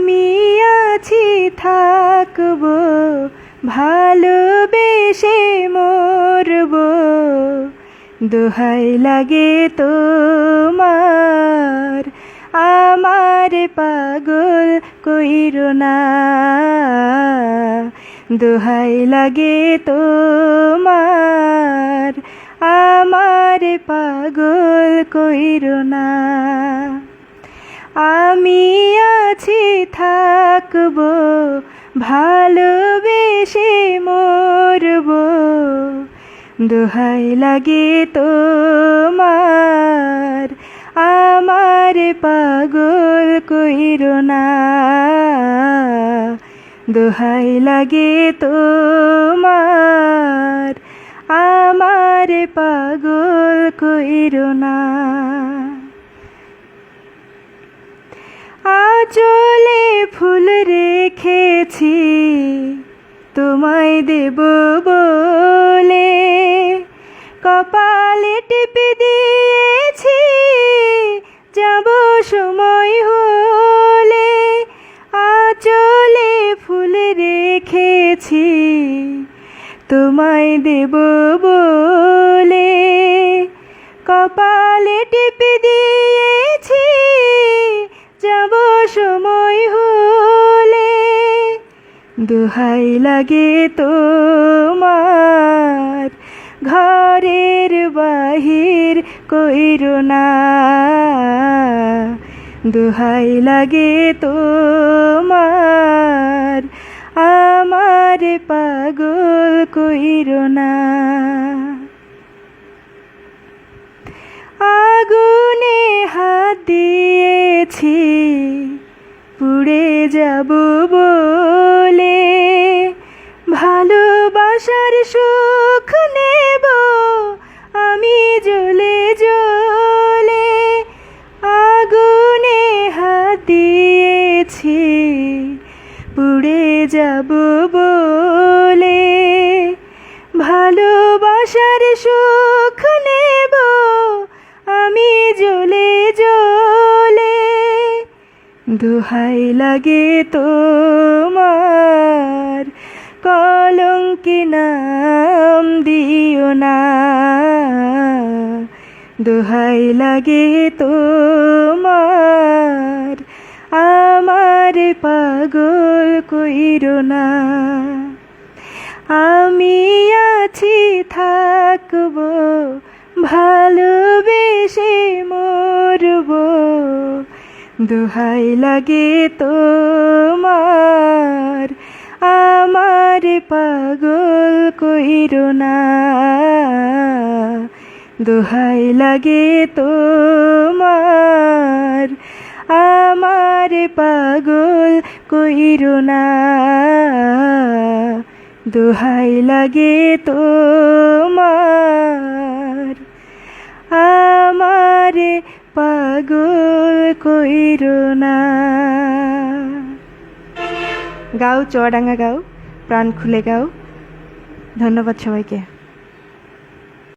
আমি আছি থাকবো, ভালোবেসে মরবো। দোহাই লাগে তোমার, আমার পাগল কইরো না। দোহাই লাগে তোমার, আমার পাগল কইরো না। আমি আছি থাকবো, ভালোবেসে মরবো। দোহাই লাগে তোমার, আমার পাগল কইরো না। দোহাই লাগে তোমার, আমার পাগল কইরো না। আঁচলে ফুল রেখেছি তোমায় দেব বলে, কপালে টিপে দিয়েছি যাব সময় হলে। আঁচলে ফুল রেখেছি তোমায় দেব বলে, কপালে টিপে দিয়েছি যাব সময় হলে। দোহাই লাগে তোমার, ঘরের বাহির কইরো না। দোহাই লাগে তোমার, আমার পাগল কইরো না। আগুনে হাত দিয়েছি পুড়ে যাব বলে, ভালোবাসার সুখ নেব আমি জ্বলে জ্বলে। আগুনে হাত দিয়েছি পুড়ে যাব বলে, ভালোবাসার সুখ নেব আমি জ্বলে জ্বলে। দোহাই লাগে তোমার, কলঙ্কি নাম দিও না। দোহাই লাগে তোমার, আমার পাগল কইরো না। আমি আছি থাকবো, ভালোবেসে মরবো। দোহাই লাগে তোমার, আমার পাগল কইরো না। দোহাই লাগে তোমার, আমার পাগল কইরো না। দোহাই লাগে তোমার, আমার পাগল কইরো না। গাও, চুয়াডাঙ্গা গাও, প্রাণ খুলে গাও। ধন্যবাদ সবাইকে।